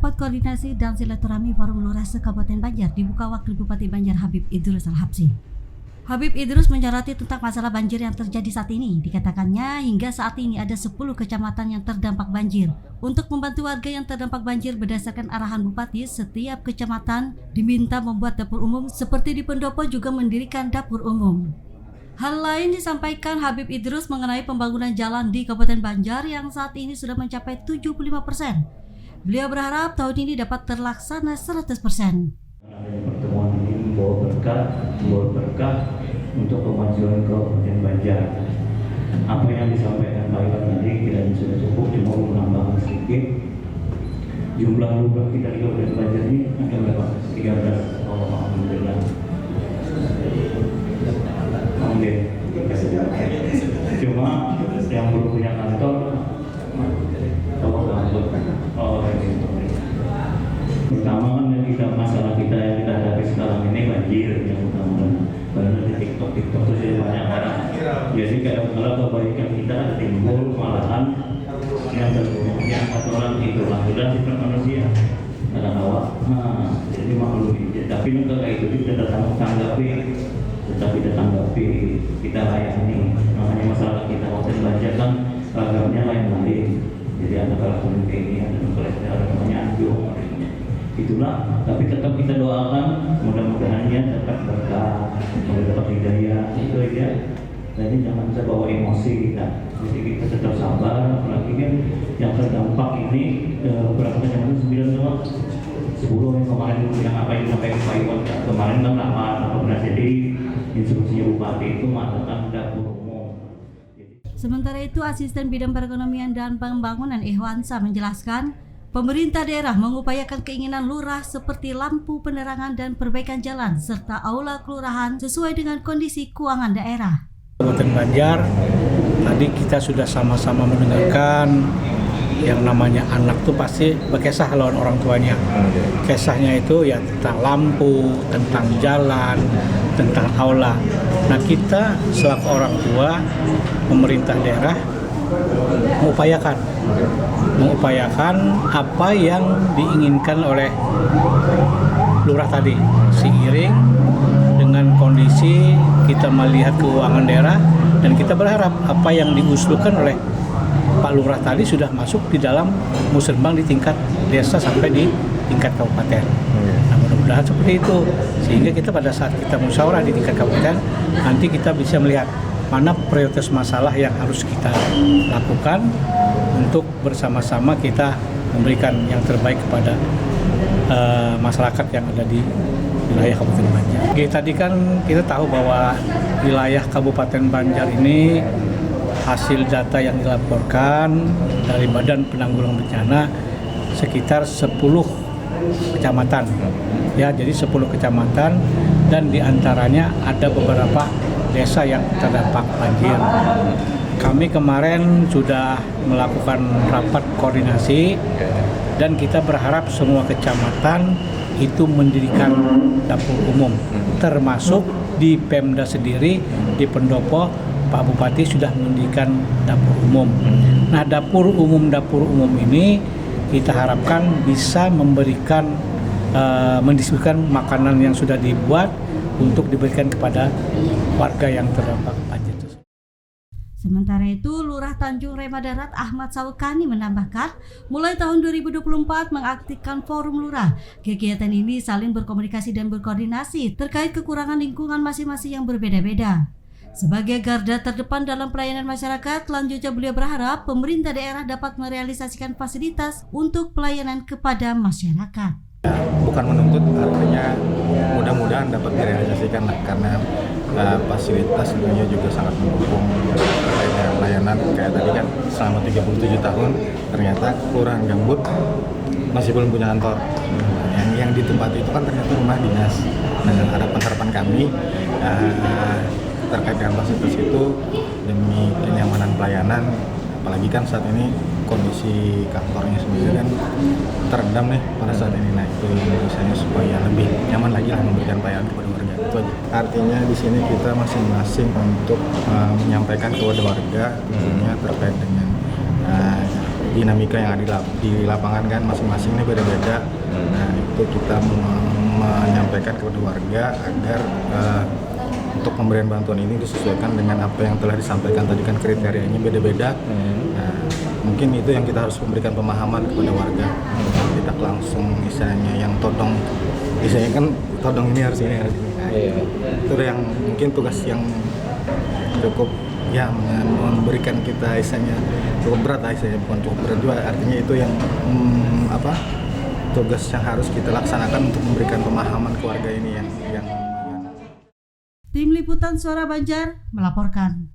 Rapat koordinasi dan silaturahmi Forum Lurah se-Kabupaten Banjar dibuka Wakil Bupati Banjar Habib Idrus Al-Habsyi. Habib Idrus menyoroti tentang masalah banjir yang terjadi saat ini. Dikatakannya hingga saat ini ada 10 kecamatan yang terdampak banjir. Untuk membantu warga yang terdampak banjir berdasarkan arahan Bupati, setiap kecamatan diminta membuat dapur umum seperti di Pendopo juga mendirikan dapur umum. Hal lain disampaikan Habib Idrus mengenai pembangunan jalan di Kabupaten Banjar yang saat ini sudah mencapai 75%. Beliau berharap tahun ini dapat terlaksana 100%. Pertemuan ini membawa berkah untuk kemajuan Kabupaten Banjar. Apa yang disampaikan Pak Iwan tadi tidak sudah cukup, cuma menambahkan sedikit. Jumlah lurah kita di Kabupaten Banjar ini ada berapa? 13. Alhamdulillah. Cuma yang belum punya kantor, pertama kan masalah kita yang kita hadapi sekarang ini banjir yang utama. Karena di TikTok itu sudah banyak orang. Jadi kadang-kadang kebaikan kita ada timbul malahan yang terburuknya aturan itulah sudah sifat manusia. Kadang awak, jadi maklum. Tapi untuk itu kita tanggapi, kita layani. Makanya masalah kita waktu Banjar kan ragamnya lain-lain. Jadi ada kalau ini, ada namanya anjung. Itulah, tapi tetap kita doakan mudah-mudahan ya tetap berkah, dapat hidayah, itu aja. Jadi jangan bisa bawa emosi kita. Jadi kita tetap sabar, apalagi kan yang terdampak ini berapa kecamatan 9 sama 10 yang kemarin yang apa yang sampai Pak Iwan kemarin kan apa benar jadi instruksinya Bupati itu mengadakan dapur umum. Sementara itu, Asisten Bidang Perekonomian dan Pembangunan Ihwansa menjelaskan, pemerintah daerah mengupayakan keinginan lurah seperti lampu penerangan dan perbaikan jalan serta aula kelurahan sesuai dengan kondisi keuangan daerah. Kabupaten Banjar, tadi kita sudah sama-sama mendengarkan yang namanya anak tuh pasti berkisah lawan orang tuanya. Kisahnya itu ya tentang lampu, tentang jalan, tentang aula. Nah kita selaku orang tua, pemerintah daerah mengupayakan apa yang diinginkan oleh lurah tadi, seiring dengan kondisi kita melihat keuangan daerah dan kita berharap apa yang diusulkan oleh Pak Lurah tadi sudah masuk di dalam musrenbang di tingkat desa sampai di tingkat kabupaten. Nah, mudah-mudahan seperti itu sehingga kita pada saat kita musyawarah di tingkat kabupaten nanti kita bisa melihat mana prioritas masalah yang harus kita lakukan untuk bersama-sama kita memberikan yang terbaik kepada masyarakat yang ada di wilayah Kabupaten Banjar. Oke, tadi kan kita tahu bahwa wilayah Kabupaten Banjar ini hasil data yang dilaporkan dari Badan Penanggulangan Bencana sekitar 10 kecamatan. Ya, jadi 10 kecamatan dan diantaranya ada beberapa desa yang terdampak banjir. Kami kemarin sudah melakukan rapat koordinasi dan kita berharap semua kecamatan itu mendirikan dapur umum, termasuk di Pemda sendiri di Pendopo Pak Bupati sudah mendirikan dapur umum. Nah, dapur umum ini kita harapkan bisa memberikan mendistribusikan makanan yang sudah dibuat untuk diberikan kepada warga yang terdampak banjir. Sementara itu, Lurah Tanjung Rema Darat Ahmad Sawekani menambahkan, mulai tahun 2024 mengaktifkan Forum Lurah. Kegiatan ini saling berkomunikasi dan berkoordinasi terkait kekurangan lingkungan masing-masing yang berbeda-beda. Sebagai garda terdepan dalam pelayanan masyarakat, selanjutnya beliau berharap pemerintah daerah dapat merealisasikan fasilitas untuk pelayanan kepada masyarakat. Bukan menuntut, artinya mudah-mudahan dapat direalisasikan karena fasilitas tentunya juga sangat mendukung pelayanan. Kayak tadi kan selama 37 tahun ternyata Kelurahan Gambut masih belum punya kantor. Yang di tempat itu kan ternyata rumah dinas. Dengan harapan kami terkait dengan fasilitas itu demi kenyamanan pelayanan, apalagi kan saat ini kondisi kantornya sendiri kan terendam nih pada saat ini. Nah, itu misalnya supaya lebih nyaman lagi lah memberikan pelayanan kepada warga, itu aja. Artinya di sini kita masing-masing untuk menyampaikan kepada warga tentunya terkait dengan dinamika yang ada di lapangan kan masing-masing ini beda-beda. Nah itu kita menyampaikan kepada warga agar untuk pemberian bantuan ini disesuaikan dengan apa yang telah disampaikan tadi kan kriterianya beda-beda. Nah, mungkin itu yang kita harus memberikan pemahaman kepada warga. Kita langsung misalnya yang todong, misalnya kan todong ini harus ini. Nah, itu yang mungkin tugas yang cukup ya memberikan kita misalnya cukup berat misalnya, bukan cukup berat juga, artinya itu yang tugas yang harus kita laksanakan untuk memberikan pemahaman ke warga ini yang Tim Liputan Suara Banjar melaporkan.